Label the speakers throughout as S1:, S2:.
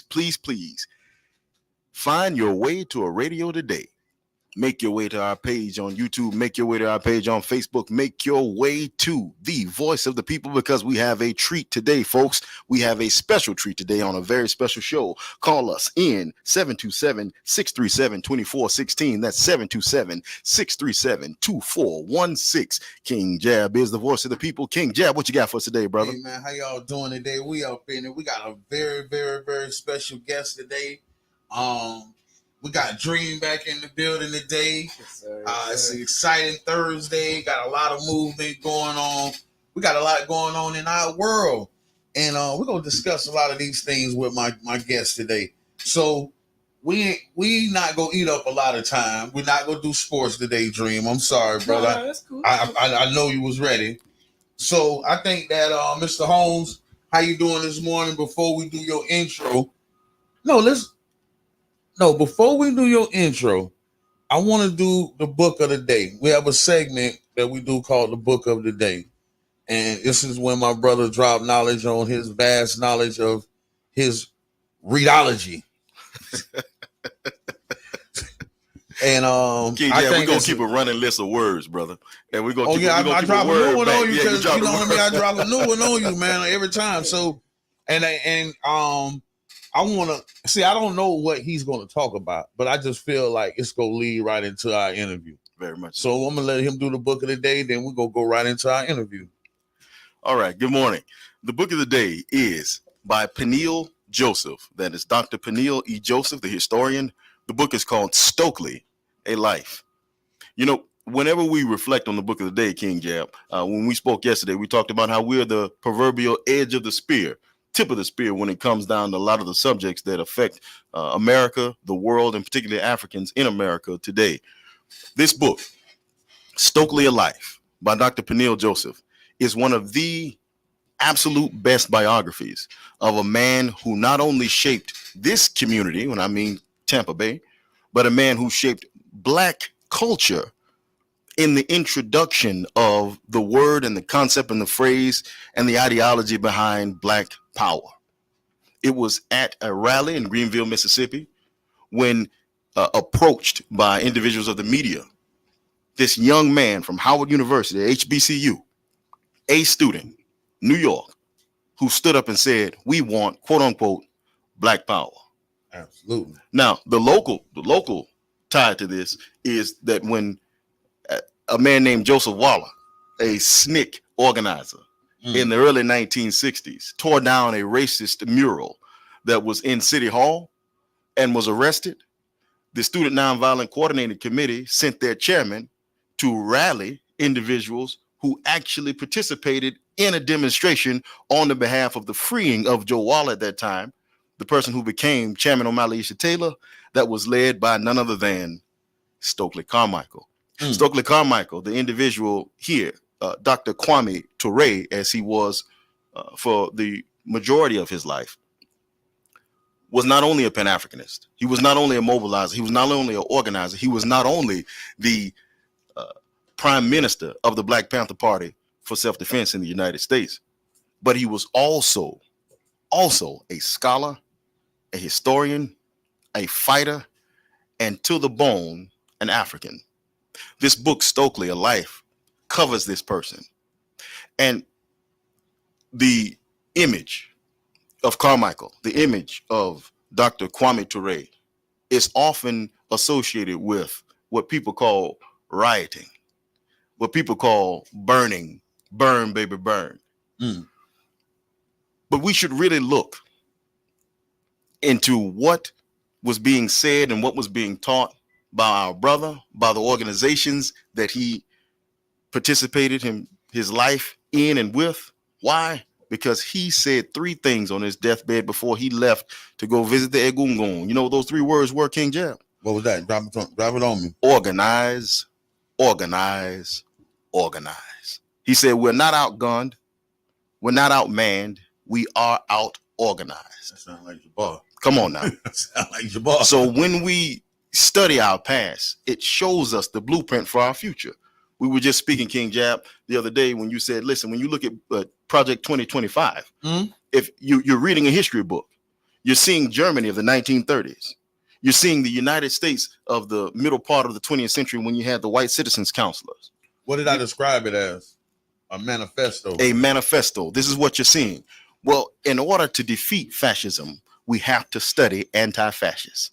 S1: please find your way to a radio today. Make your way to our page on YouTube. Make your way to our page on Facebook. Make your way to the Voice of the People, because we have a treat today, folks. We have a special treat today on a very special show. Call us in 727-637-2416. That's 727-637-2416. King Jab is the Voice of the People. King Jab, what you got for us today, brother?
S2: Hey, man, how y'all doing today? We up in it. We got a very, very, very special guest today. We got Dream back in the building today.
S3: Yes, sir,
S2: It's an exciting Thursday. Got a lot of movement going on. We got a lot going on in our world. And we're going to discuss a lot of these things with my guest today. So we not going to eat up a lot of time. We're not going to do sports today, Dream. I'm sorry, brother.
S3: No, that's cool.
S2: I know you was ready. So I think that Mr. Holmes, how you doing this morning? Before we do your intro, before we do your intro, I want to do the book of the day. We have a segment that we do called the book of the day. And this is when my brother dropped knowledge on his vast knowledge of his readology. And
S1: King Jab, we're going to keep a running list of words, brother. And we're going to
S2: I drop a new one on you because you know what I mean? I drop a new one on you, man, every time. So, I want to see. I don't know what he's going to talk about, but I just feel like it's going to lead right into our interview.
S1: Very much.
S2: So I'm going to let him do the book of the day. Then we're going to go right into our interview.
S1: All right. Good morning. The book of the day is by Peniel Joseph. That is Dr. Peniel E. Joseph, the historian. The book is called Stokely, A Life. You know, whenever we reflect on the book of the day, King Jab, when we spoke yesterday, we talked about how we're the proverbial edge of the spear. Tip of the spear when it comes down to a lot of the subjects that affect America, the world, and particularly Africans in America today. This book, Stokely A Life by Dr. Peniel Joseph, is one of the absolute best biographies of a man who not only shaped this community, when I mean Tampa Bay, but a man who shaped Black culture in the introduction of the word and the concept and the phrase and the ideology behind Black power. It was at a rally in Greenville, Mississippi, when approached by individuals of the media, this young man from Howard University, HBCU, a student, New York, who stood up and said, we want, quote unquote, Black power.
S2: Absolutely.
S1: Now, the local tie to this is that when a man named Joseph Waller, a SNCC organizer in the early 1960s, tore down a racist mural that was in City Hall and was arrested, the Student Nonviolent Coordinating Committee sent their chairman to rally individuals who actually participated in a demonstration on the behalf of the freeing of Joe Waller at that time, the person who became Chairman O'Malley Taylor, that was led by none other than Stokely Carmichael. Stokely Carmichael, the individual here, Dr. Kwame Ture, as he was for the majority of his life, was not only a Pan-Africanist. He was not only a mobilizer. He was not only an organizer. He was not only the prime minister of the Black Panther Party for self-defense in the United States, but he was also a scholar, a historian, a fighter, and to the bone, an African. This book, Stokely, A Life, covers this person. And the image of Carmichael, the image of Dr. Kwame Ture, is often associated with what people call rioting, what people call burning, burn, baby, burn. But we should really look into what was being said and what was being taught by our brother, by the organizations that he participated in his life in and with. Why? Because he said three things on his deathbed before he left to go visit the Egungun. You know what those three words were, King Jab?
S2: What was that? Drop it on me.
S1: Organize, organize, organize. He said, we're not outgunned. We're not outmanned. We are out organized.
S2: That sounds like Jabbar.
S1: Come on now.
S2: That sounds like Jabbar.
S1: So when we study our past, it shows us the blueprint for our future. We were just speaking, King Jab, the other day when you said, listen, when you look at Project 2025, if you're reading a history book, You're seeing Germany of the 1930s. You're seeing the United States of the middle part of the 20th century when you had the white citizens councilors.
S2: What did I describe it as? A manifesto.
S1: A manifesto. This is what you're seeing. Well, in order to defeat fascism, we have to study anti-fascists.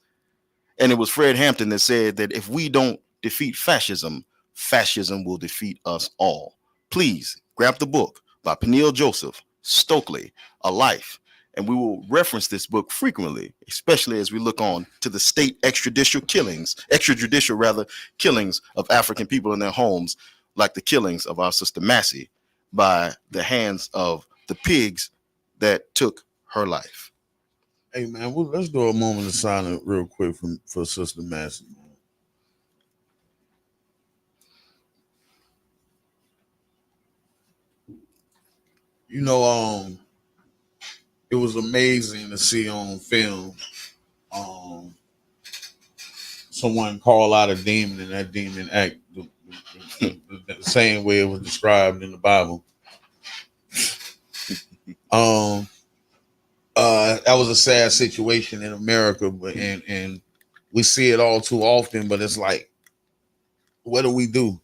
S1: And it was Fred Hampton that said that if we don't defeat fascism, fascism will defeat us all. Please grab the book by Peniel Joseph, Stokely, A Life. And we will reference this book frequently, especially as we look on to the state extrajudicial killings of African people in their homes, like the killings of our sister Massey by the hands of the pigs that took her life.
S2: Hey man, well, let's do a moment of silence real quick for Sister Massey. You know, it was amazing to see on film someone call out a demon and that demon act the same way it was described in the Bible. That was a sad situation in America, but and we see it all too often. But it's like, what do we do?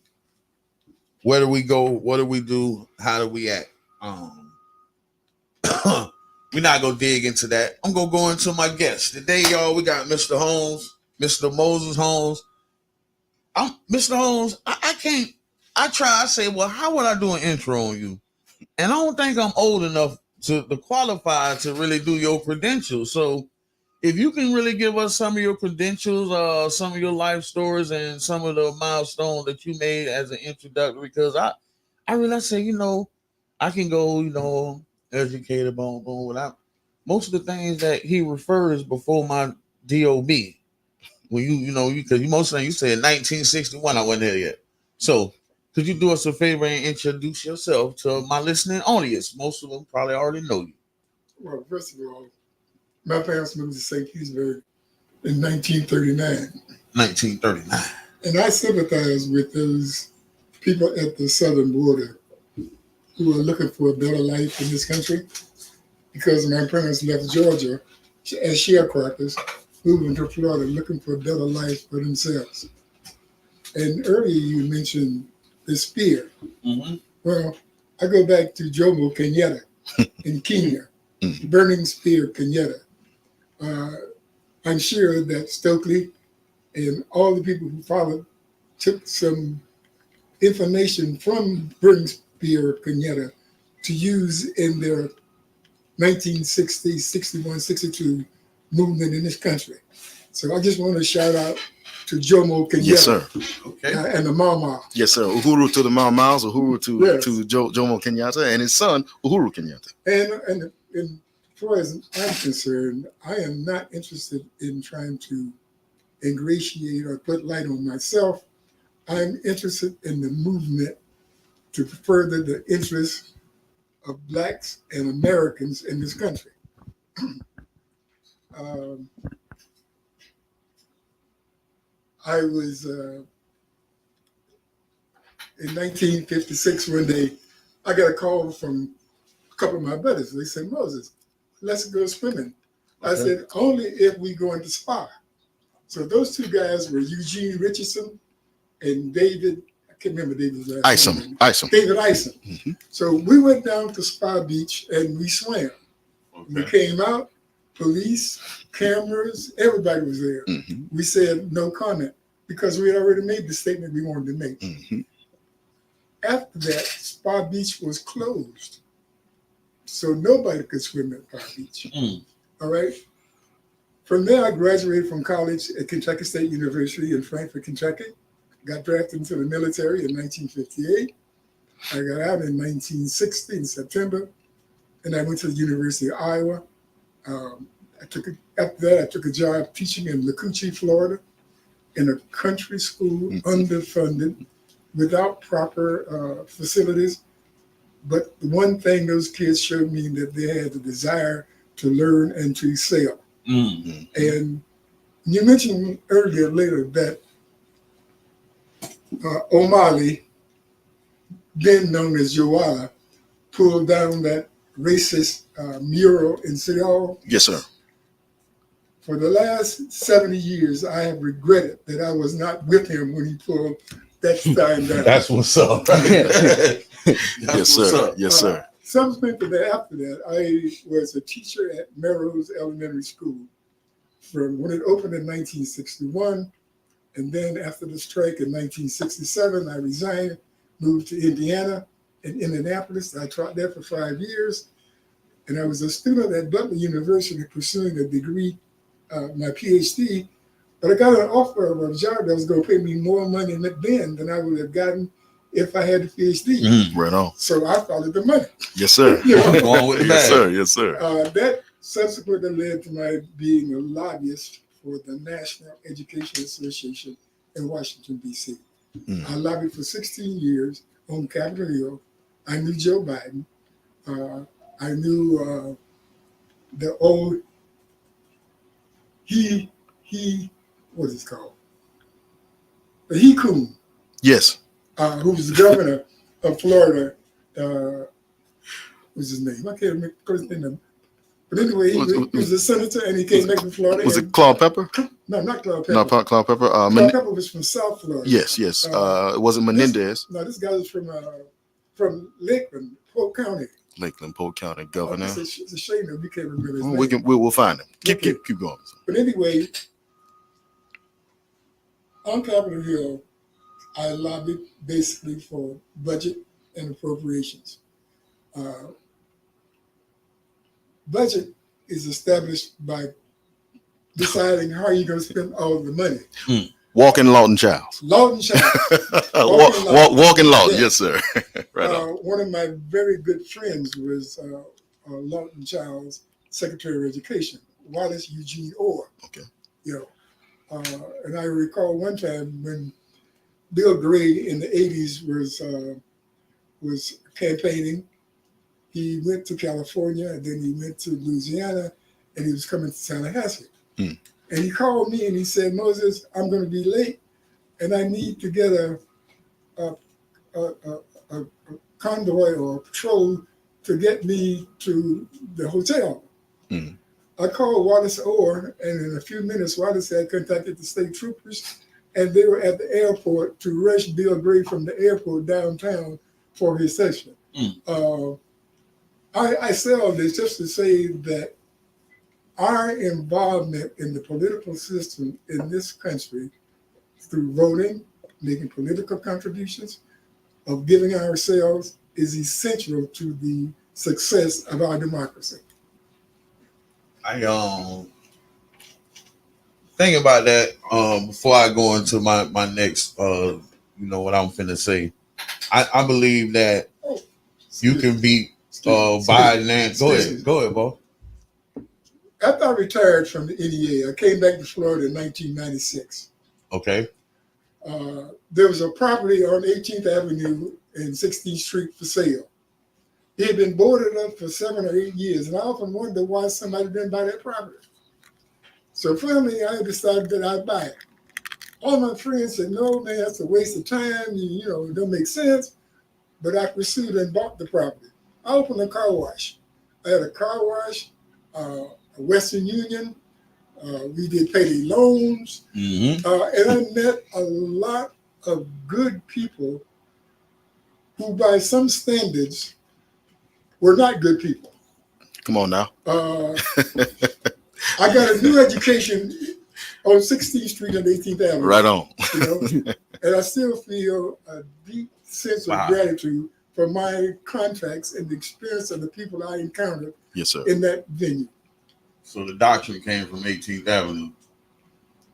S2: Where do we go? What do we do? How do we act? We're not gonna dig into that. I'm gonna go into my guest today, y'all. We got Mr. Holmes, Mr. Moses Holmes. Mr. Holmes. I can't. I say, well, how would I do an intro on you? And I don't think I'm old enough to qualify to really do your credentials. So if you can really give us some of your credentials, some of your life stories and some of the milestones that you made as an introductory, because I really say, I can go, educated on without most of the things that he refers before my DOB. When because most of them you said 1961, I wasn't there yet. So could you do us a favor and introduce yourself to my listening audience? Most of them probably already know you.
S3: Well, first of all, my parents moved to St. Petersburg in 1939.
S2: 1939.
S3: And I sympathize with those people at the southern border who are looking for a better life in this country, because my parents left Georgia as sharecroppers, moving to Florida looking for a better life for themselves. And earlier you mentioned the spear.
S2: Mm-hmm.
S3: Well, I go back to Jomo Kenyatta in Kenya, burning spear Kenyatta. I'm sure that Stokely and all the people who followed took some information from burning spear Kenyatta to use in their 1960, 61, 62 movement in this country. So I just want to shout out to Jomo Kenyatta.
S1: Yes, sir.
S2: Okay.
S3: And the Mama.
S1: Yes, sir. Uhuru to the Mau Mau's, Uhuru to
S3: Yes.
S1: Jomo Kenyatta and his son, Uhuru Kenyatta.
S3: And as far as I'm concerned, I am not interested in trying to ingratiate or put light on myself. I'm interested in the movement to further the interests of Blacks and Americans in this country. I was in 1956 one day, I got a call from a couple of my brothers. They said, Moses, let's go swimming. I said, only if we go into spa. So those two guys were Eugene Richardson and David, I can't remember David's last name.
S1: Isom.
S3: David Isom.
S1: Mm-hmm.
S3: So we went down to Spa Beach and we swam.
S2: Okay.
S3: We came out, police, cameras, everybody was there.
S1: Mm-hmm.
S3: We said no comment because we had already made the statement we wanted to make.
S1: Mm-hmm.
S3: After that, Spa Beach was closed. So nobody could swim at Spa Beach. All right. From there, I graduated from college at Kentucky State University in Frankfort, Kentucky. Got drafted into the military in 1958. I got out in 1960 in September, and I went to the University of Iowa. After that, I took a job teaching in Lacucci, Florida, in a country school, underfunded, without proper facilities. But the one thing those kids showed me that they had the desire to learn and to excel.
S2: Mm-hmm.
S3: And you mentioned earlier later that O'Malley, then known as Joala, pulled down that racist mural in City Hall.
S1: Yes, sir.
S3: For the last 70 years, I have regretted that I was not with him when he pulled that stein down.
S2: That's what's up.
S1: Yes, sir. Yes, sir.
S3: Subsequent to that, after that, I was a teacher at Melrose Elementary School from when it opened in 1961. And then after the strike in 1967, I resigned, moved to Indiana. In Indianapolis, I taught there for 5 years. And I was a student at Butler University pursuing a degree, my PhD. But I got an offer of a job that was going to pay me more money then than I would have gotten if I had a PhD.
S1: Right on.
S3: So I followed the money.
S1: Yes, sir.
S3: You know?
S2: I'm going with the
S1: Yes,
S2: bag.
S1: sir. Yes, sir.
S3: That subsequently led to my being a lobbyist for the National Education Association in Washington, D.C. I lobbied for 16 years on Capitol Hill. I knew Joe Biden. I knew the old, what is it called? The He Coon,
S1: Yes.
S3: who was the governor of Florida. What's his name? I can't remember his name. But anyway, he was a senator and he came back to Florida.
S1: Was it Claude Pepper?
S3: No, not Claude Pepper.
S1: No, Claude Pepper.
S3: Claude Pepper was from South Florida.
S1: Yes, yes. It wasn't Menendez.
S3: This guy was from Lakeland, Polk County.
S1: Lakeland, Polk County governor.
S3: It's a shame that we can't remember his name.
S1: We'll find him. Keep going.
S3: But anyway, on Capitol Hill, I lobbied basically for budget and appropriations. Budget is established by deciding how you're going to spend all of the money.
S1: Walking Lawton Childs.
S3: Lawton Childs.
S1: Walking Lawton,
S3: Yeah.
S1: yes, sir. Right on.
S3: One of my very good friends was Lawton Childs' Secretary of Education, Wallace Eugene Orr.
S1: Okay.
S3: You know, and I recall one time when Bill Gray in the 80s was campaigning. He went to California and then he went to Louisiana and he was coming to Tallahassee. And he called me and he said, Moses, I'm going to be late and I need to get a convoy or a patrol to get me to the hotel. I called Wallace Orr and in a few minutes, Wallace had contacted the state troopers and they were at the airport to rush Bill Gray from the airport downtown for his session. I say all this just to say that our involvement in the political system in this country through voting, making political contributions, of giving ourselves is essential to the success of our democracy.
S2: I think about that before I go into my next what I'm finna say. I believe that you can beat Biden and go ahead, Bo.
S3: After I retired from the NEA, I came back to Florida in 1996.
S2: Okay.
S3: There was a property on 18th Avenue and 16th Street for sale. It had been boarded up for 7 or 8 years, and I often wonder why somebody didn't buy that property. So finally, I decided that I'd buy it. All my friends said, no, man, that's a waste of time. It don't make sense. But I pursued and bought the property. I opened a car wash. I had a car wash, a Western Union. We did payday loans. And I met a lot of good people who, by some standards, were not good people.
S1: Come on now.
S3: I got a new education on 16th Street and 18th Avenue.
S1: Right on.
S3: And I still feel a deep sense of gratitude for my contacts and the experience of the people I encountered in that venue.
S2: So the doctrine came from 18th Avenue.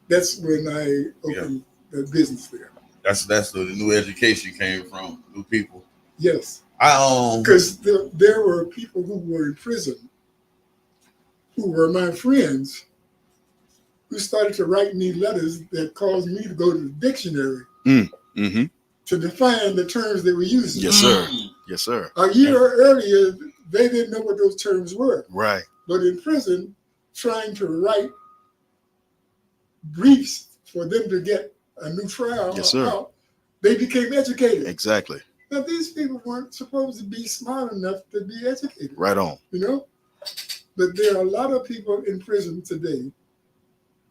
S3: That's when I opened the business there.
S2: That's the new education came from, new people.
S3: Yes. Because there were people who were in prison who were my friends who started to write me letters that caused me to go to the dictionary to define the terms they were using.
S1: Yes, sir. Yes, sir.
S3: A year earlier, they didn't know what those terms were.
S1: Right.
S3: But in prison, trying to write briefs for them to get a new trial out, they became educated.
S1: Exactly.
S3: Now, these people weren't supposed to be smart enough to be educated.
S1: Right on.
S3: But there are a lot of people in prison today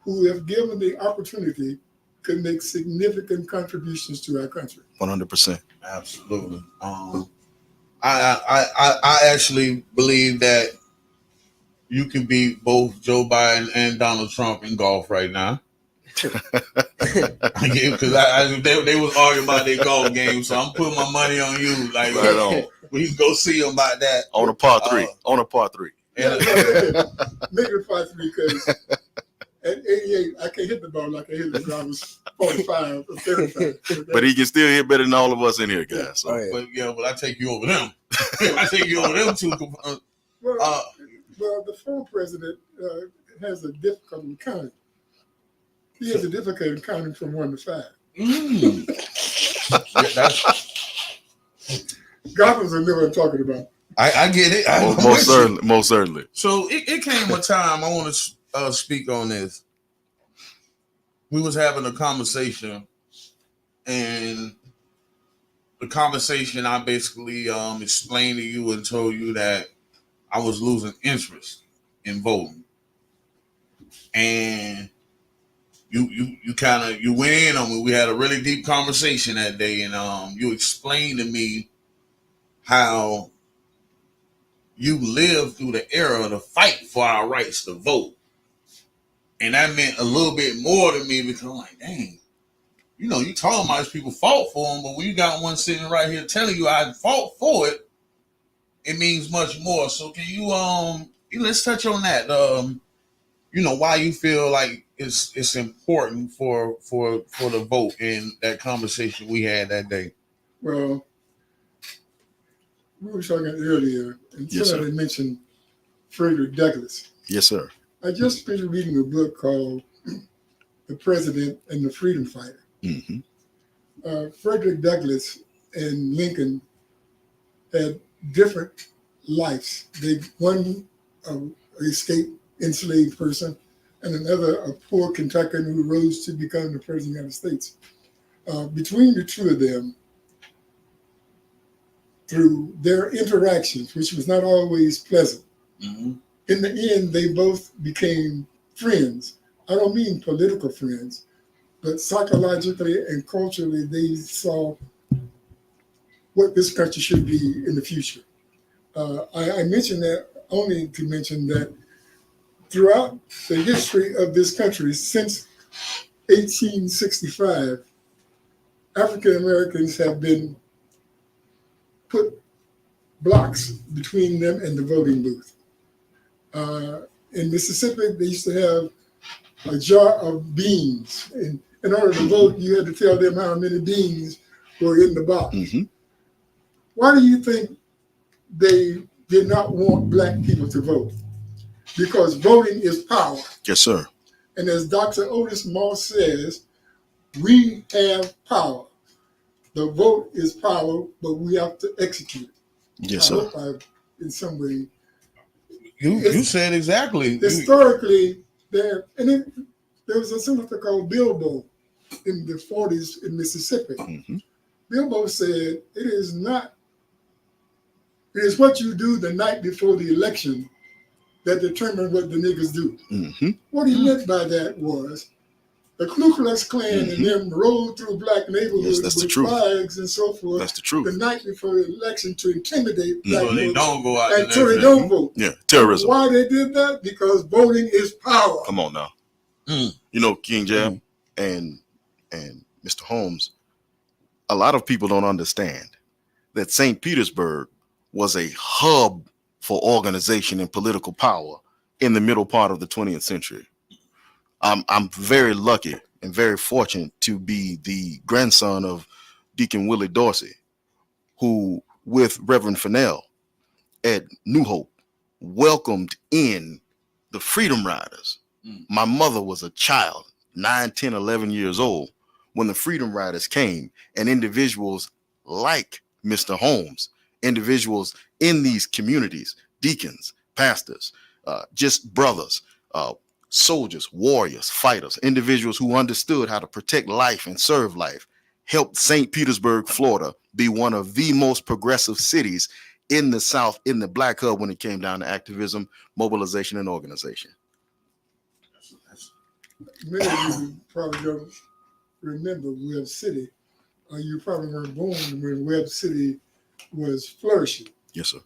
S3: who, if given the opportunity, could make significant contributions to our country.
S1: 100%.
S2: Absolutely. I actually believe that you can beat both Joe Biden and Donald Trump in golf right now. Because they was arguing about their golf game, so I'm putting my money on you. Like,
S1: Right on.
S2: we can go see them about that
S1: On a par three. On a par three.
S3: Yeah, make it 5-3 because at 88, I can't hit the ball like I hit when I was 45 or 35.
S1: But he can still hit better than all of us in here, guys. So.
S2: But I take you over them. I take you over them two.
S3: Well, the former president has a difficulty in counting. He has a difficulty in counting from 1 to 5. Gothams will know what I'm talking about.
S2: I get it.
S1: Most certainly.
S2: So it came a time, I want to speak on this. We was having a conversation, and the conversation I basically explained to you and told you that I was losing interest in voting. And you kind of went in on me. We had a really deep conversation that day, and you explained to me how you lived through the era of the fight for our rights to vote. And that meant a little bit more to me because I'm like, dang, you talking about these people fought for them, but when you got one sitting right here telling you I fought for it, it means much more. So can you let's touch on that. Why you feel like it's important for the vote in that conversation we had that day.
S3: Well, we were talking earlier, and somebody mentioned Frederick Douglass.
S1: Yes, sir.
S3: I just finished reading a book called The President and the Freedom Fighter.
S1: Mm-hmm.
S3: Frederick Douglass and Lincoln had different lives. One escaped enslaved person, and another a poor Kentuckian who rose to become the president of the United States. Between the two of them, through their interactions, which was not always pleasant, in the end, they both became friends. I don't mean political friends, but psychologically and culturally, they saw what this country should be in the future. I mention that only to mention that throughout the history of this country since 1865, African Americans have been put blocks between them and the voting booth. In Mississippi, they used to have a jar of beans. And in order to vote, you had to tell them how many beans were in the box.
S1: Mm-hmm.
S3: Why do you think they did not want Black people to vote? Because voting is power.
S1: Yes, sir.
S3: And as Dr. Otis Moss says, we have power. The vote is power, but we have to execute it.
S1: Yes, sir.
S3: I hope I've, in some way.
S2: You said exactly.
S3: Historically, there was something called Bilbo in the 40s in Mississippi.
S1: Mm-hmm.
S3: Bilbo said, it is what you do the night before the election that determine what the niggas do.
S1: Mm-hmm.
S3: What he meant by that was the Ku Klux Klan and them rode through Black neighborhoods with flags and so forth.
S1: That's the truth.
S3: The night before the election to intimidate Black
S2: so they don't go out
S3: until they don't vote.
S1: Yeah, terrorism.
S3: Why they did that? Because voting is power.
S1: Come on now. King Jam and Mr. Holmes, a lot of people don't understand that St. Petersburg was a hub for organization and political power in the middle part of the 20th century. I'm very lucky and very fortunate to be the grandson of Deacon Willie Dorsey, who, with Reverend Fennell at New Hope, welcomed in the Freedom Riders. My mother was a child, 9, 10, 11 years old, when the Freedom Riders came, and individuals like Mr. Holmes, individuals in these communities, deacons, pastors, just brothers, soldiers, warriors, fighters, individuals who understood how to protect life and serve life, helped St. Petersburg, Florida, be one of the most progressive cities in the South, in the Black Hub, when it came down to activism, mobilization, and organization.
S3: Many of you probably don't remember Webb City. You probably weren't born when Webb City was flourishing.
S1: Yes, sir.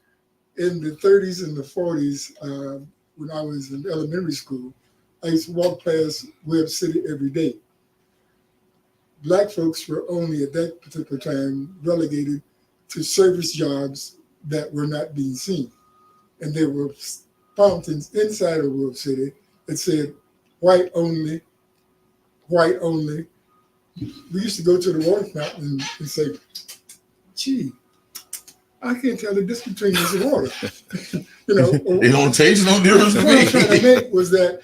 S3: In the 30s and the 40s, when I was in elementary school, I used to walk past Webb City every day. Black folks were only at that particular time relegated to service jobs that were not being seen. And there were fountains inside of Webb City that said, white only, white only. We used to go to the water fountain and say, gee, I can't tell the difference between this and water.
S2: It don't taste no difference to
S3: What I'm trying to
S2: me.
S3: make was that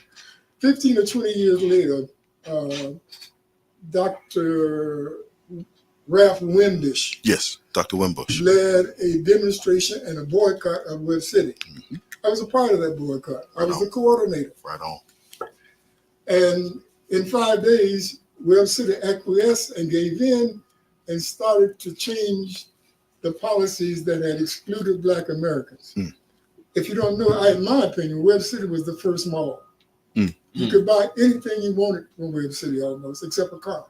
S3: 15 or 20 years later, Dr. Ralph Windish
S1: Yes, Dr. Wimbush.
S3: led a demonstration and a boycott of Webb City.
S1: Mm-hmm.
S3: I was a part of that boycott. I was the coordinator.
S1: Right on.
S3: And in 5 days, Webb City acquiesced and gave in and started to change the policies that had excluded Black Americans.
S1: Mm.
S3: If you don't know, in my opinion, Webb City was the first mall.
S1: Mm.
S3: You could buy anything you wanted from Webb City almost, except a car.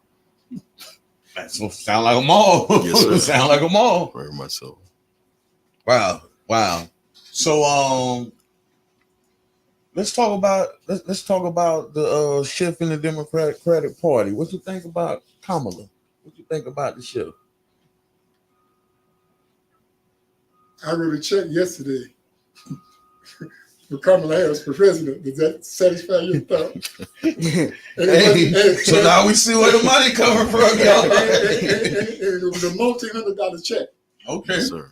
S2: That sound like a mall.
S1: Yes, sir.
S2: Sound like a mall.
S1: Very much so.
S2: Wow. So let's talk about the shift in the Democratic Party. What you think about Kamala? What you think about the shift?
S3: I wrote a check yesterday for Kamala Harris for president. Does that satisfy your thought?
S2: So now we see where the money coming from,
S3: and
S2: y'all.
S3: it was a multi-$100 check.
S2: Okay.
S1: Yes, sir.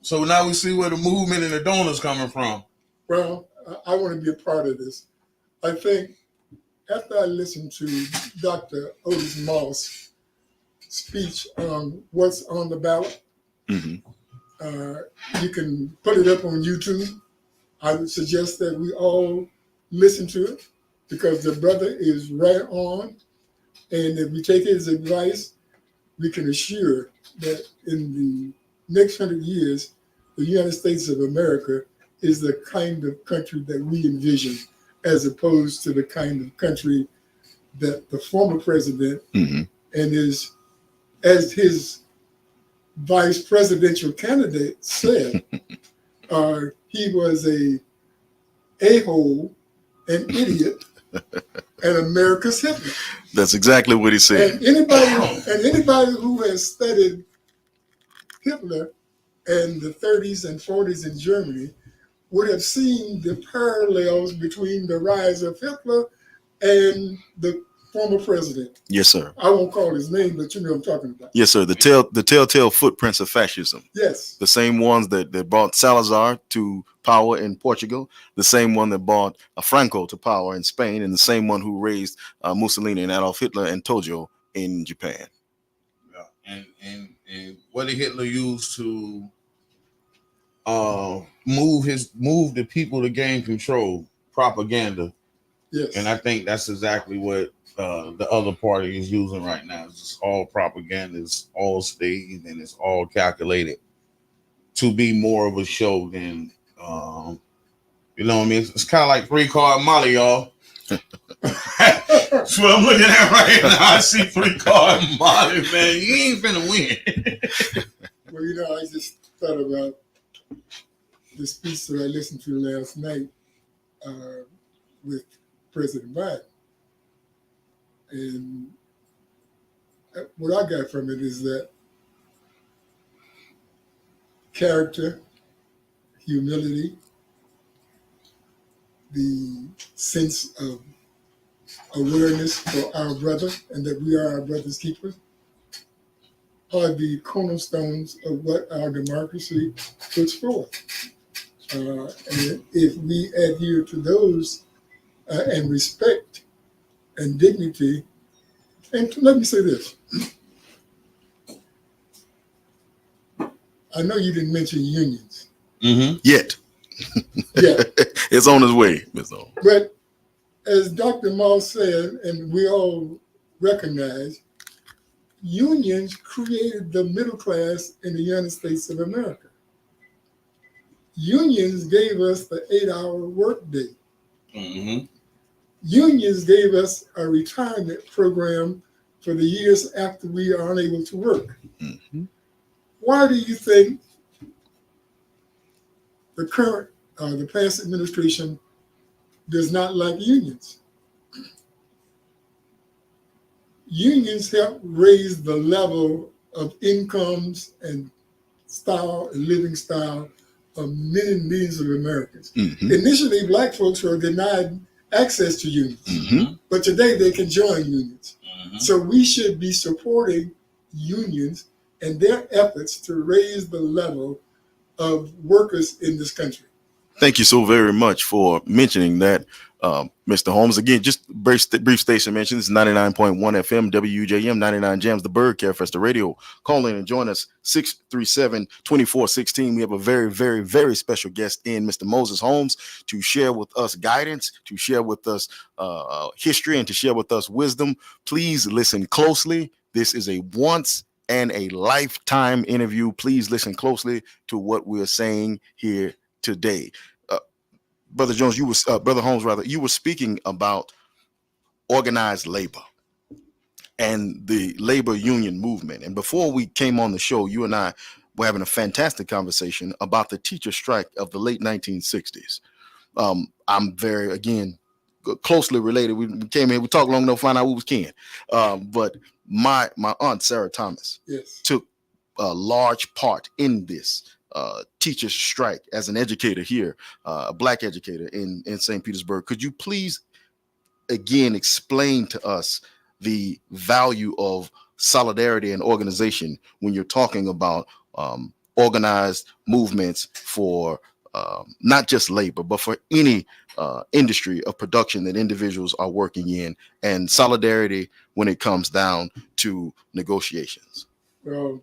S2: So now we see where the movement and the donors coming from.
S3: Well, I want to be a part of this. I think after I listened to Dr. Otis Moss' speech on what's on the ballot,
S1: Mm-hmm.
S3: you can put it up on YouTube. I would suggest that we all listen to it because the brother is right on. And if we take his advice, we can assure that in the next 100 years, the United States of America is the kind of country that we envision, as opposed to the kind of country that the former president
S1: Mm-hmm.
S3: and as his vice presidential candidate said, he was a-hole, an idiot, and America's Hitler.
S1: That's exactly what he said.
S3: And anybody who has studied Hitler in the 30s and 40s in Germany would have seen the parallels between the rise of Hitler and the former president.
S1: Yes, sir.
S3: I won't call his name, but you know what I'm talking about.
S1: Yes, sir. The telltale footprints of fascism.
S3: Yes.
S1: The same ones that brought Salazar to power in Portugal, the same one that brought Franco to power in Spain, and the same one who raised Mussolini and Adolf Hitler and Tojo in Japan.
S2: Yeah. And what did Hitler use to move the people to gain control? Propaganda.
S3: Yes.
S2: And I think that's exactly what the other party is using right now. It's just all propaganda, it's all staged, and it's all calculated to be more of a show than you know what I mean? It's kind of like 3-card Molly, y'all. That's what I'm looking at right now. I see 3-card Molly, man. You ain't finna win.
S3: Well, you know, I just thought about the speech that I listened to last night with President Biden. And what I got from it is that character, humility, the sense of awareness for our brother and that we are our brother's keepers are the cornerstones of what our democracy puts forth. And if we adhere to those and respect and dignity, and let me say this. I know you didn't mention unions.
S2: Mm-hmm.
S1: Yet.
S3: Yeah.
S1: It's on its way, Ms. O.
S3: But as Dr. Moss said, and we all recognize, unions created the middle class in the United States of America. Unions gave us the 8-hour workday.
S2: Mm-hmm.
S3: unions gave us a retirement program for the years after we are unable to work.
S1: Mm-hmm.
S3: Why do you think the current, the past administration does not like unions? Unions help raise the level of incomes and style and living style of many millions of Americans.
S1: Mm-hmm.
S3: Initially, Black folks were denied access to unions,
S1: Mm-hmm.
S3: but today they can join unions.
S2: Mm-hmm.
S3: So we should be supporting unions and their efforts to raise the level of workers in this country.
S1: Thank you so very much for mentioning that, Mr. Holmes. Again, just brief station mention. This is 99.1 FM, WJM, 99 Jams, the Bird Care Fest, the radio. Call in and join us, 637-2416. We have a very, very, very special guest in, Mr. Moses Holmes, to share with us guidance, to share with us history, and to share with us wisdom. Please listen closely. This is a once and a lifetime interview. Please listen closely to what we're saying here today. Brother Jones, Brother Holmes, rather, you were speaking about organized labor and the labor union movement. And before we came on the show, you and I were having a fantastic conversation about the teacher strike of the late 1960s. I'm very, again, closely related. We came here, we talked long enough to find out who was kin. But my aunt, Sarah Thomas,
S3: Yes.
S1: took a large part in this teachers strike as an educator here, a Black educator in St. Petersburg. Could you please again explain to us the value of solidarity and organization when you're talking about organized movements for not just labor, but for any industry of production that individuals are working in, and solidarity when it comes down to negotiations?
S3: Well,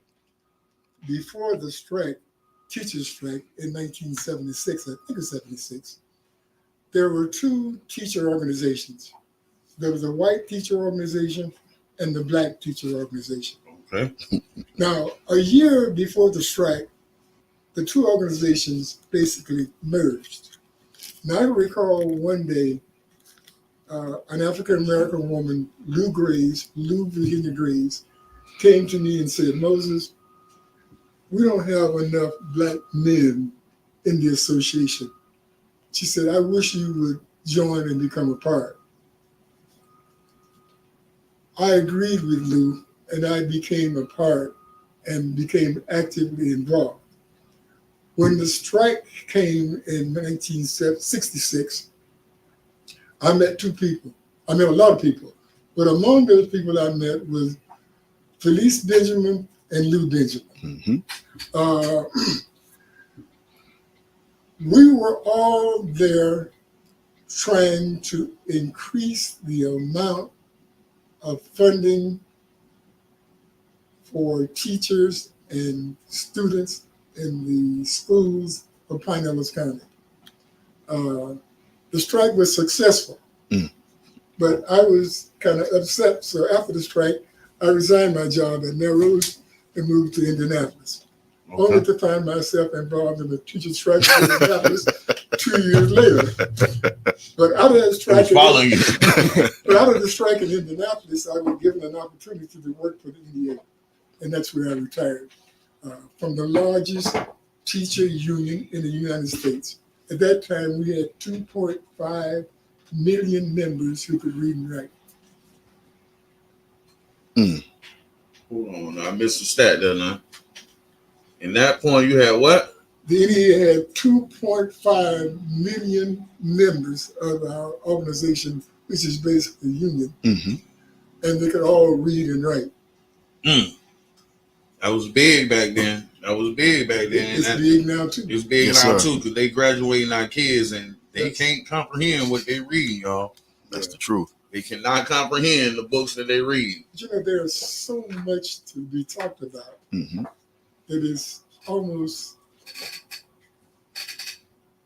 S3: before the strike, teachers strike in 1976, I think it was 76, there were two teacher organizations. There was a white teacher organization and the Black teacher organization.
S2: Okay.
S3: Now, a year before the strike, the two organizations basically merged. Now, I recall one day, an African-American woman, Lou Virginia Graves, came to me and said, Moses, we don't have enough Black men in the association. She said, I wish you would join and become a part. I agreed with Lou, and I became a part and became actively involved. When the strike came in 1966, I met two people. I met a lot of people, but among those people I met was Felice Benjamin and Lou Benjamin.
S1: Mm-hmm.
S3: We were all there trying to increase the amount of funding for teachers and students in the schools of Pinellas County. The strike was successful, but I was kind of upset. So after the strike, I resigned my job at Melrose and moved to Indianapolis, only to find myself involved in the teacher strike in Indianapolis 2 years later. But out of that strike, out of the strike in Indianapolis, I was given an opportunity to work for the EDA, and that's where I retired from the largest teacher union in the United States. At that time, we had 2.5 million members who could read and write.
S2: Hold on, I missed a stat there now. In that point, you had what?
S3: The NEA had 2.5 million members of our organization, which is basically a union, and they could all read and write.
S2: That was big back then.
S3: It's big now too.
S2: It's big now too, because they graduating our kids and they can't comprehend what they read, y'all.
S1: That's the truth.
S2: They cannot comprehend the books that they read.
S3: But you know, there's so much to be talked about. It is almost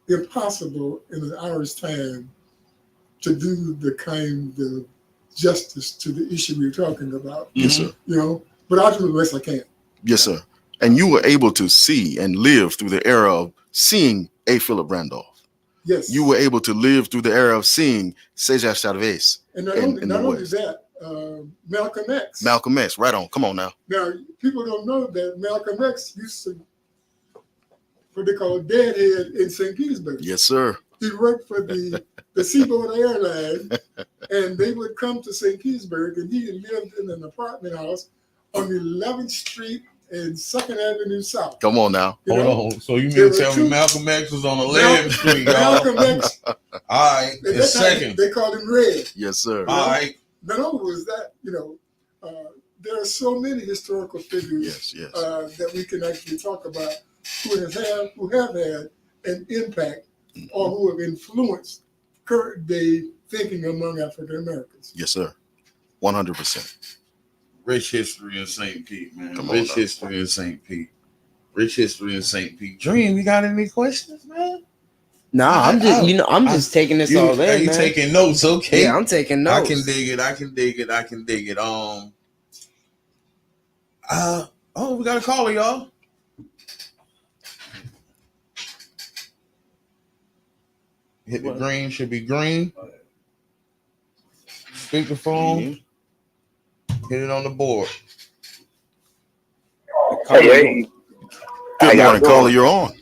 S3: impossible in an hour's time to do the kind of justice to the issue we're talking about.
S1: Yes, sir.
S3: You know, but I'll do the best I can.
S1: Yes, sir. And you were able to see and live through the era of seeing A. Philip Randolph,
S3: Yes.
S1: You were able to live through the era of seeing Cesar Chavez
S3: And
S1: in the
S3: not only
S1: West.
S3: that, Malcolm X.
S1: Malcolm X, right on. Come on now.
S3: Now, people don't know that Malcolm X used to, what they call deadhead in St. Petersburg.
S1: Yes, sir.
S3: He worked for the Seaboard Airline, and they would come to St. Petersburg, and he lived in an apartment house on 11th Street and 2nd Avenue South.
S1: Come on now.
S3: You
S2: Hold
S3: know?
S2: on. So you
S3: There
S2: mean to
S3: were
S2: tell
S3: two-
S2: me Malcolm X was on 11th Street, y'all?
S3: Malcolm X,
S2: All right.
S3: at
S2: It's
S3: that time,
S2: second.
S3: they called him Red.
S1: Yes, sir.
S2: All right.
S3: Not only was that, there are so many historical figures
S1: Yes.
S3: that we can actually talk about who have had an impact or who have influenced current day thinking among African Americans.
S1: Yes, sir. 100%.
S2: Rich history in St. Pete, man.
S1: Come on
S2: Rich
S1: now.
S2: history in St. Pete. Rich history in St. Pete. Dream, you got any questions, man?
S4: Nah, I'm just taking this all in,
S2: You
S4: man.
S2: taking notes, okay?
S4: Yeah, I'm taking notes.
S2: I can dig it. We got a caller, y'all. Hit the green, should be green. Speakerphone. Hit it on the board.
S5: Hey.
S1: Good morning, caller. You're on.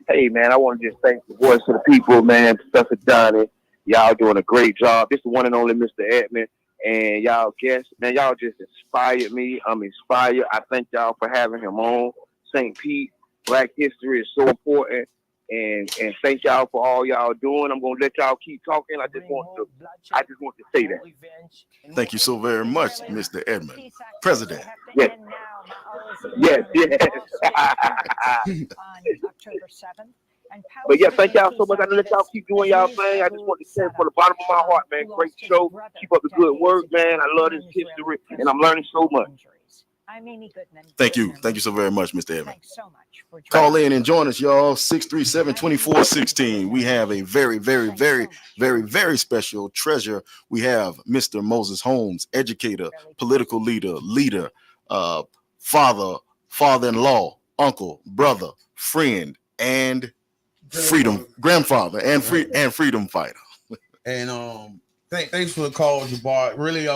S5: Hey, man, I want to just thank the voice of the people, man, Professor Donnie. Y'all doing a great job. This is the one and only Mr. Edmond. And y'all guests, man, y'all just inspired me. I'm inspired. I thank y'all for having him on. St. Pete, Black history is so important. And thank y'all for all y'all doing. I'm gonna let y'all keep talking. I just want to say that.
S1: Thank you so very much, Mr. Edmond. President.
S5: Yes. Yes. But yeah, thank y'all so much. I'm gonna let y'all keep doing y'all thing. I just want to say from the bottom of my heart, man, great show. Keep up the good work, man. I love this history, and I'm learning so much.
S1: Thank you. Thank you so very much, Mr. Edmond.
S6: Thanks so much for
S1: Call in and join us, y'all. 637-2416. We have a very, very, very, very, very special treasure. We have Mr. Moses Holmes, educator, political leader, father-in-law, uncle, brother, friend, and grandfather, and freedom fighter.
S2: And thanks for the call, Jabbar. Really,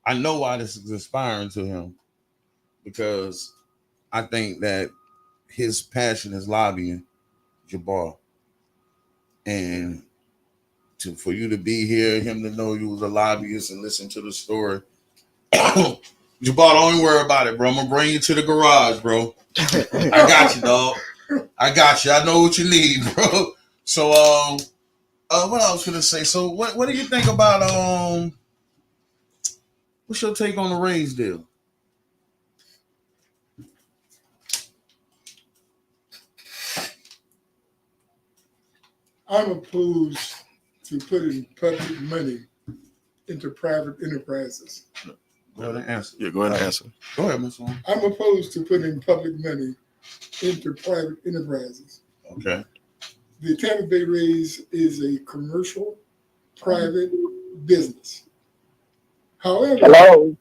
S2: I know why this is inspiring to him, because I think that his passion is lobbying, Jabbar. And for you to be here, him to know you was a lobbyist and listen to the story. Jabbar, don't even worry about it, bro. I'm gonna bring you to the garage, bro. I got you, dog. I got you. I know what you need, bro. So what I was gonna say. So what do you think about what's your take on the Rays deal?
S3: I'm opposed to putting public money into private enterprises.
S2: Go ahead and answer.
S1: Yeah, go ahead and answer.
S2: Go ahead, Ms. Long.
S3: I'm opposed to putting public money into private enterprises.
S2: Okay.
S3: The Tampa Bay Rays is a commercial, private business. However,
S5: Hello.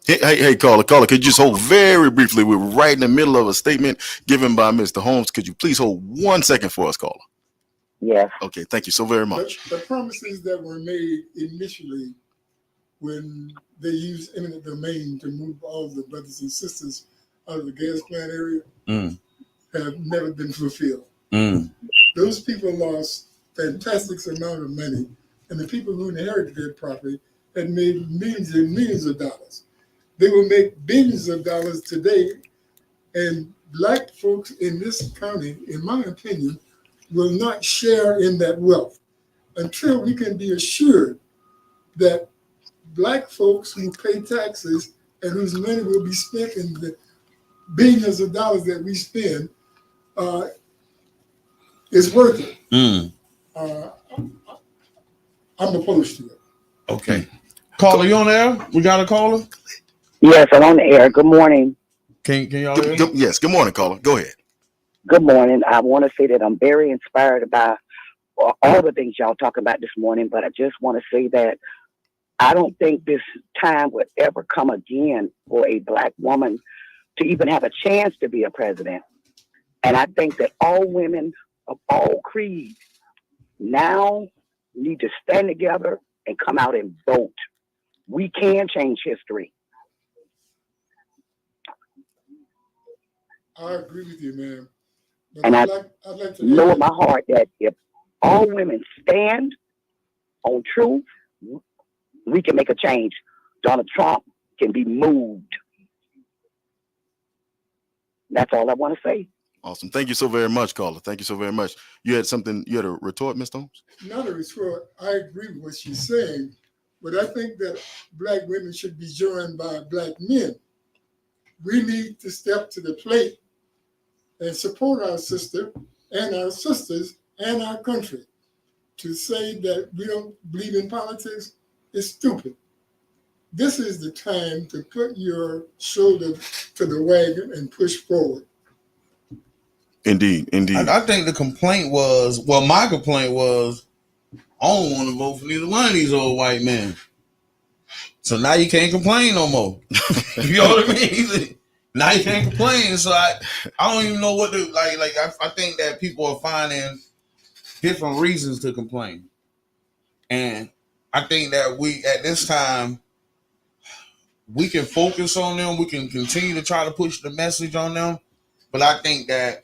S1: Hey, caller, could you just hold very briefly? We're right in the middle of a statement given by Mr. Holmes. Could you please hold 1 second for us, caller?
S5: Yes.
S1: Okay, thank you so very much.
S3: the promises that were made initially when they used eminent domain to move all the brothers and sisters out of the gas plant area have never been fulfilled. Those people lost fantastic amount of money, and the people who inherited their property had made millions and millions of dollars. They will make billions of dollars today, and Black folks in this county, in my opinion, will not share in that wealth until we can be assured that Black folks who pay taxes and whose money will be spent in the billions of dollars that we spend is worth it. I'm opposed to it.
S2: Okay. Caller, you on there? We got a caller?
S7: Yes, I'm on the air. Good morning.
S2: Can y'all hear?
S1: Yes, good morning, caller. Go ahead.
S7: Good morning. I want to say that I'm very inspired by all the things y'all talking about this morning, but I just want to say that I don't think this time would ever come again for a Black woman to even have a chance to be a president. And I think that all women of all creeds now need to stand together and come out and vote. We can change history.
S3: I agree with you, man. But
S7: And
S3: I'd like to
S7: know in
S3: add,
S7: my heart that if all women stand on truth, we can make a change. Donald Trump can be moved. That's all I want to say.
S1: Awesome. Thank you so very much, caller. Thank you so very much. You had a retort, Mr. Holmes?
S3: not a retort, I agree with what she's saying, but I think that black women should be joined by black men. We need to step to the plate and support our sister and our sisters and our country. To say that we don't believe in politics is stupid. This is the time to put your shoulder to the wagon and push forward.
S1: Indeed.
S2: I think the complaint was, my complaint was, I don't want to vote for neither one of these old white men. So now you can't complain no more. You know what I mean? Now you can't complain. So I don't even know what to like. I think that people are finding different reasons to complain, and I think that we at this time we can focus on them. We can continue to try to push the message on them, but I think that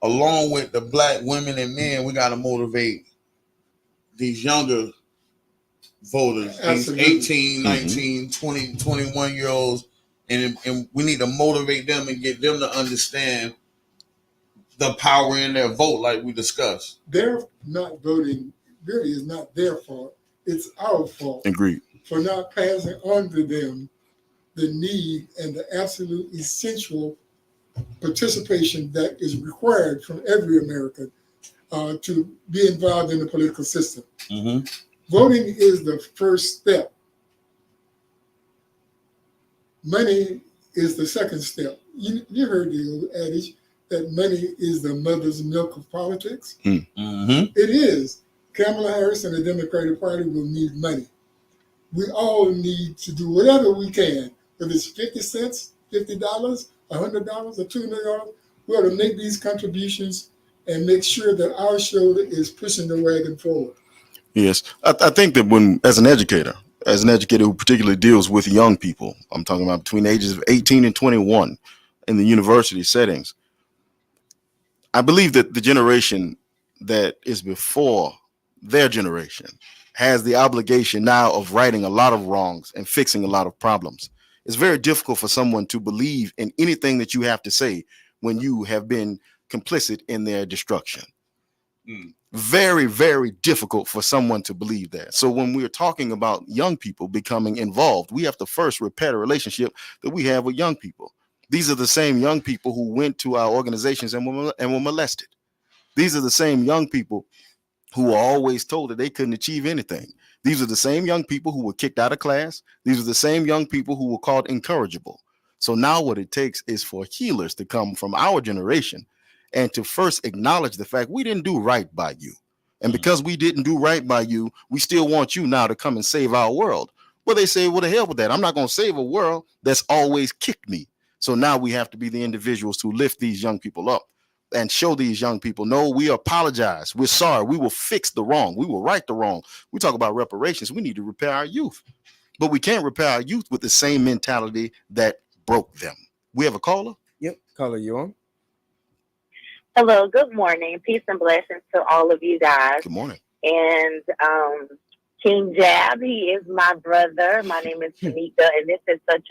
S2: along with the black women and men, we got to motivate these younger voters,
S3: Absolutely.
S2: these 18, 19, 20, 21-year-olds, and we need to motivate them and get them to understand the power in their vote, like we discussed.
S3: Their not voting really is not their fault. It's our fault.
S1: Agreed.
S3: For not passing on to them the need and the absolute essential participation that is required from every American to be involved in the political system.
S2: Mm-hmm.
S3: Voting is the first step. Money is the second step. You heard the old adage that money is the mother's milk of politics.
S2: Mm-hmm.
S3: It is. Kamala Harris and the Democratic Party will need money. We all need to do whatever we can, whether it's 50 cents, $50, $100, or $2 million. We ought to make these contributions and make sure that our shoulder is pushing the wagon forward.
S1: Yes. I think that as an educator who particularly deals with young people, I'm talking about between the ages of 18 and 21 in the university settings, I believe that the generation that is before their generation has the obligation now of righting a lot of wrongs and fixing a lot of problems. It's very difficult for someone to believe in anything that you have to say when you have been complicit in their destruction. Very, very difficult for someone to believe that. So when we're talking about young people becoming involved, we have to first repair the relationship that we have with young people. These are the same young people who went to our organizations and were molested. These are the same young people who were always told that they couldn't achieve anything. These are the same young people who were kicked out of class. These are the same young people who were called incorrigible. So now what it takes is for healers to come from our generation and to first acknowledge the fact we didn't do right by you. And because we didn't do right by you, we still want you now to come and save our world. Well, they say, well, the hell with that. I'm not going to save a world that's always kicked me. So now we have to be the individuals who lift these young people up and show these young people, no, we apologize. We're sorry. We will fix the wrong. We will right the wrong. We talk about reparations. We need to repair our youth. But we can't repair our youth with the same mentality that broke them. We have a caller?
S4: Yep. Caller, you on?
S6: Hello, good morning. Peace and blessings to all of you guys.
S1: Good morning.
S6: And King Jab, he is my brother. My name is Tanika, and this is such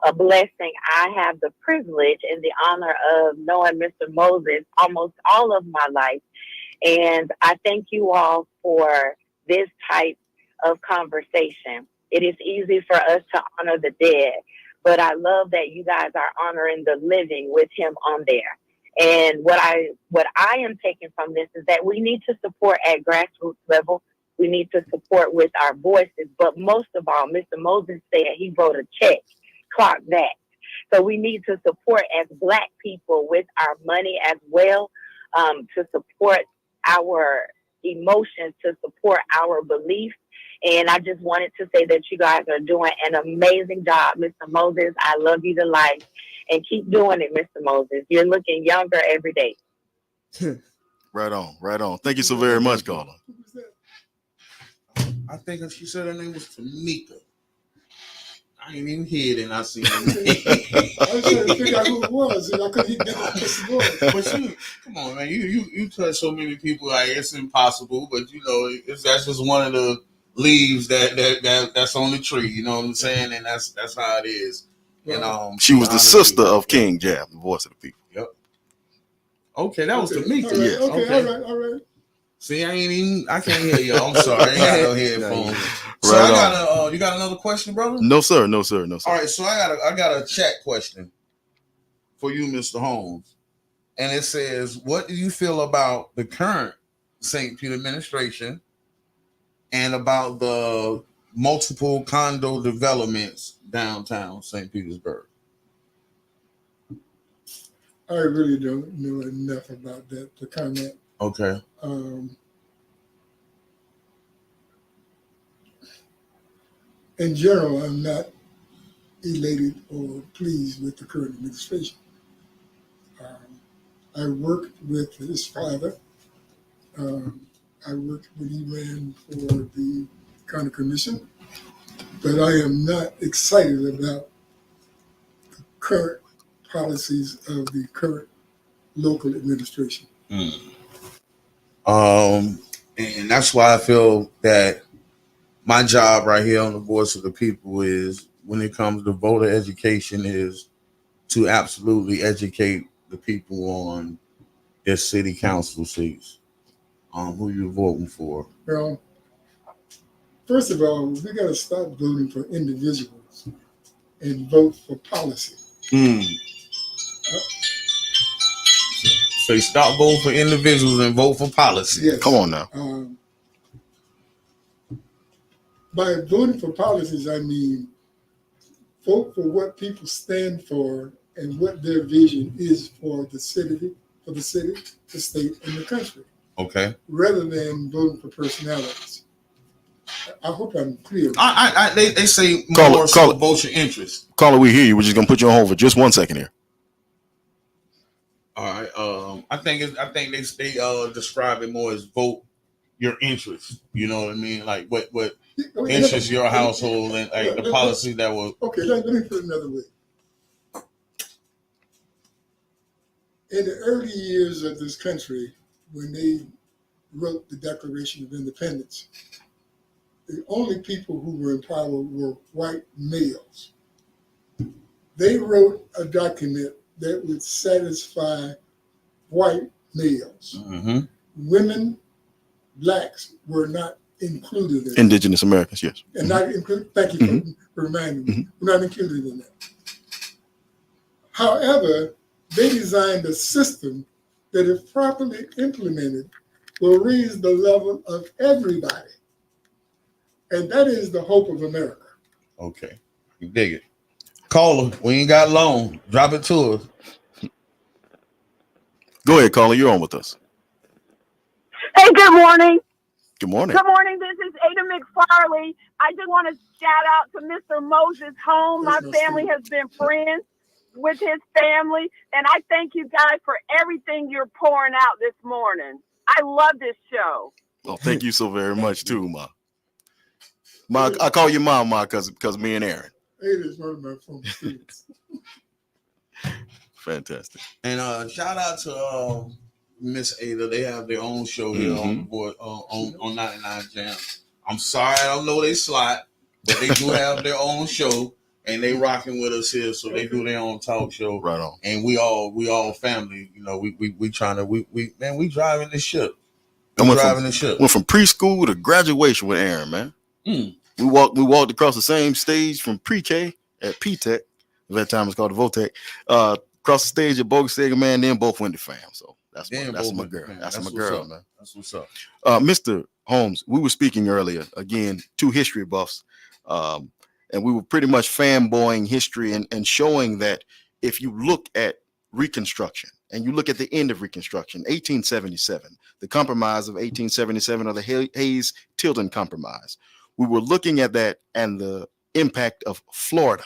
S6: a blessing. I have the privilege and the honor of knowing Mr. Moses almost all of my life. And I thank you all for this type of conversation. It is easy for us to honor the dead, but I love that you guys are honoring the living with him on there. And what I am taking from this is that we need to support at grassroots level. We need to support with our voices. But most of all, Mr. Moses said he wrote a check. Clock that. So we need to support as Black people with our money as well, to support our emotions, to support our beliefs. And I just wanted to say that you guys are doing an amazing job, Mr. Moses. I love you to life. And keep doing it, Mr. Moses. You're looking younger every day.
S1: Right on, right on. Thank you so very much, caller.
S3: Who was that?
S2: I think she said her name was Tamika. I ain't even hear it, and I seen her
S3: I
S2: name.
S3: was trying to figure out who it was, and I couldn't even get the voice.
S2: But come on, man, you touch so many people, like it's impossible. But that's just one of the leaves that's on the tree. You know what I'm saying? And that's how it is. And
S1: she was the sister of King Jab, the voice of the people.
S2: Yep. Okay, that was Tamika.
S3: Right,
S1: Yeah.
S3: okay, all right.
S2: See, I can't hear you. I'm sorry, I ain't got no headphones. So
S1: Right
S2: I got you got another question, brother?
S1: No, sir. All
S2: right, so I got a chat question for you, Mr. Holmes. And it says, what do you feel about the current St. Pete administration and about the multiple condo developments downtown St. Petersburg?
S3: I really don't know enough about that to comment.
S2: Okay.
S3: In general, I'm not elated or pleased with the current administration. I worked with his father. I worked when he ran for the county commission, but I am not excited about the current policies of the current local administration.
S2: And that's why I feel that my job right here on the Voice of the People is, when it comes to voter education, is to absolutely educate the people on their city council seats, who you're voting for.
S3: Well, first of all, we got to stop voting for individuals and vote for policy.
S2: So you stop voting for individuals and vote for policy.
S3: Yes.
S1: Come on now.
S3: By voting for policies, I mean vote for what people stand for and what their vision is for the city, the state, and the country.
S2: Okay.
S3: Rather than voting for personalities. I hope I'm clear.
S2: They say more so vote your interest.
S1: Caller, we hear you. We're just gonna put you on hold for just 1 second here.
S2: All right. I think they describe it more as vote your interest. You know what I mean? Like what interests your household and like the policy that will.
S3: Okay, let me put it another way. In the early years of this country, when they wrote the Declaration of Independence, the only people who were in power were white males. They wrote a document that would satisfy white males.
S2: Mm-hmm.
S3: Women, blacks were not included in
S1: Indigenous Americans, yes.
S3: And not included, thank you for reminding me, we're not included in that. However, they designed a system that, if properly implemented, will raise the level of everybody. And that is the hope of America.
S2: Okay. You dig it. Caller, we ain't got long. Drop it to us.
S1: Go ahead, caller. You're on with us.
S8: Hey, good morning.
S1: Good morning.
S8: Good morning. This is Ada McFarley. I just want to shout out to Mr. Moses Holmes. My family has been friends with his family, and I thank you guys for everything you're pouring out this morning. I love this show.
S1: Well, thank you so very much too, Ma. Ma, I call you Mom, Ma, because me and Aaron.
S3: Ada is one of my former students.
S1: Fantastic.
S2: And shout out to Miss Ada. They have their own show here on the board on 99 Jam. I'm sorry, I don't know they slot, but they do have their own show, and they rocking with us here. So they do their own talk show.
S1: Right on.
S2: And we all family. You know, we trying to we driving the ship.
S1: Went from preschool to graduation with Aaron, man. We walked across the same stage from pre-K at P-Tech. At that time it's called the Votech. Across the stage at Bogus Stadium, man. Then both went to fam. So that's my girl. That's my girl, man.
S2: That's what's up.
S1: Mr. Holmes, we were speaking earlier, again, two history buffs. And we were pretty much fanboying history and showing that if you look at Reconstruction and you look at the end of Reconstruction, 1877, the compromise of 1877, or the Hayes-Tilden Compromise, we were looking at that and the impact of Florida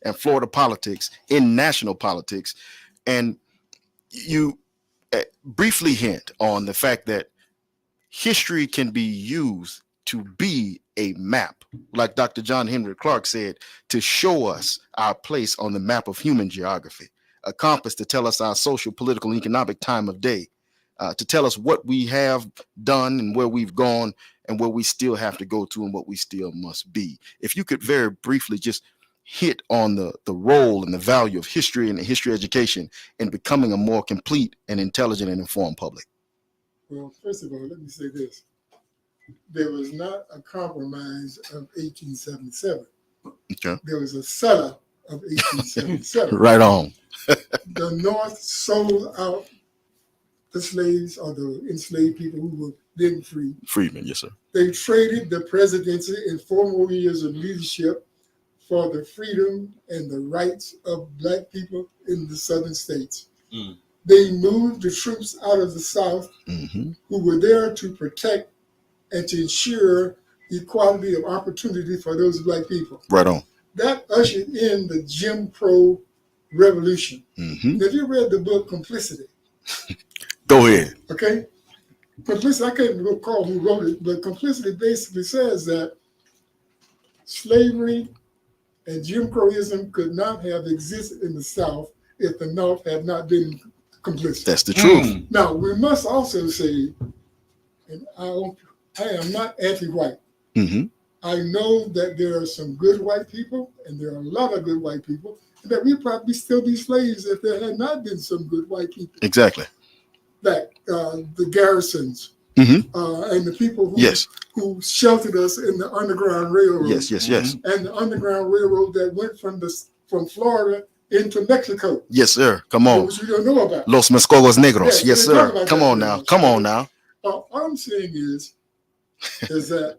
S1: and Florida politics in national politics. And briefly hint on the fact that history can be used to be a map, like Dr. John Henry Clark said, to show us our place on the map of human geography, a compass to tell us our social, political, and economic time of day, to tell us what we have done and where we've gone and where we still have to go to and what we still must be. If you could very briefly just hit on the role and the value of history and history education in becoming a more complete and intelligent and informed public.
S3: Well, first of all, let me say this. There was not a compromise of 1877.
S1: Okay.
S3: There was a setup of 1877.
S1: Right on.
S3: The North sold out the slaves or the enslaved people who were then free.
S1: Freedmen, yes, sir.
S3: They traded the presidency in 4 more years of leadership for the freedom and the rights of Black people in the southern states. Mm. They moved the troops out of the South who were there to protect and to ensure equality of opportunity for those Black people.
S1: Right on.
S3: That ushered in the Jim Crow Revolution. Have you read the book Complicity?
S1: Go ahead.
S3: Okay. Complicity, I can't recall who wrote it, but Complicity basically says that slavery and Jim Crowism could not have existed in the South if the North had not been complicit.
S1: That's the truth.
S3: Now, we must also say, and I am not anti-white. I know that there are some good white people, and there are a lot of good white people, and that we'd probably still be slaves if there had not been some good white people.
S1: Exactly.
S3: That the garrisons and the people who sheltered us in the Underground Railroad.
S1: Yes.
S3: And the Underground Railroad that went from Florida into Mexico.
S1: Yes, sir. Come on.
S3: Which we don't know about.
S1: Los Mescogos Negros. Yes, sir. Come on now. Come on now.
S3: All I'm saying is that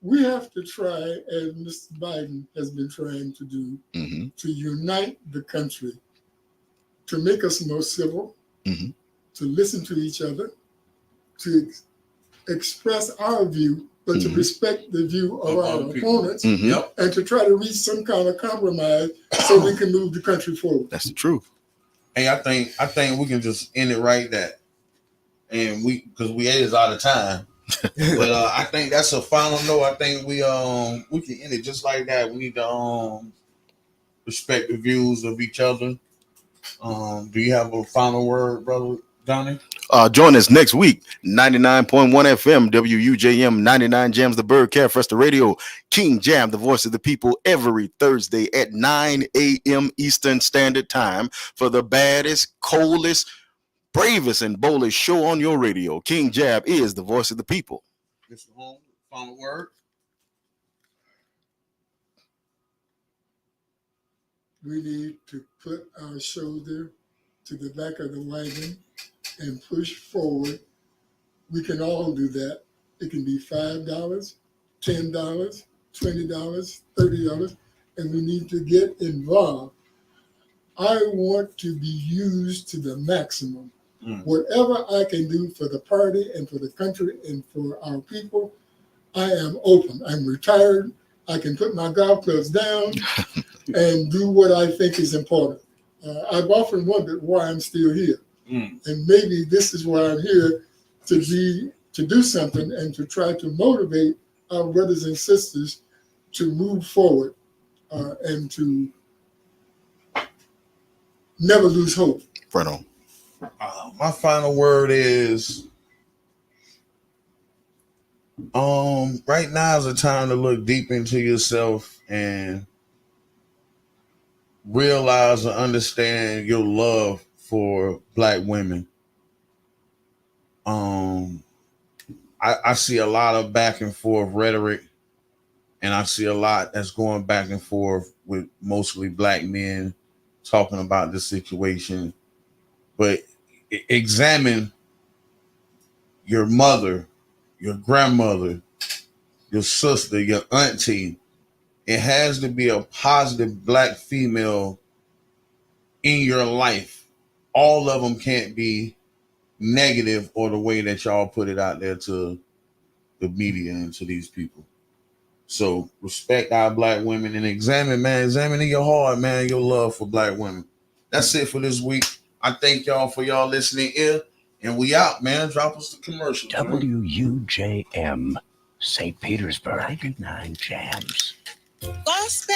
S3: we have to try, as Mr. Biden has been trying to do, to unite the country, to make us more civil, to listen to each other, to express our view, but to respect the view of our opponents, and to try to reach some kind of compromise so we can move the country forward.
S1: That's the truth.
S2: Hey, I think we can just end it right there, and because we is out of time. But I think that's a final note. I think we can end it just like that. We need to respect the views of each other. Do you have a final word, brother Johnny?
S1: Join us next week, 99.1 FM, WUJM 99 Jams, the Birdcast Rest Radio, King Jam, the voice of the people, every Thursday at 9 a.m. Eastern Standard Time for the baddest, coldest, bravest, and boldest show on your radio. King Jab is the voice of the people.
S2: Mr. Holmes, final word.
S3: We need to put our shoulder to the back of the wagon and push forward. We can all do that. It can be $5, $10, $20, $30, and we need to get involved. I want to be used to the maximum. Whatever I can do for the party and for the country and for our people, I am open. I'm retired. I can put my golf clubs down and do what I think is important. I've often wondered why I'm still here. And maybe this is why I'm here, to do something and to try to motivate our brothers and sisters to move forward and to never lose hope.
S1: Right on.
S2: My final word is right now is a time to look deep into yourself and realize and understand your love for Black women. I see a lot of back and forth rhetoric, and I see a lot that's going back and forth with mostly Black men talking about this situation. But examine your mother, your grandmother, your sister, your auntie. It has to be a positive Black female in your life. All of them can't be negative or the way that y'all put it out there to the media and to these people. So respect our Black women and examine in your heart, man, your love for Black women. That's it for this week. I thank y'all for y'all listening here. And we out, man. Drop us the commercial.
S9: WUJM, St. Petersburg, 99 Jams.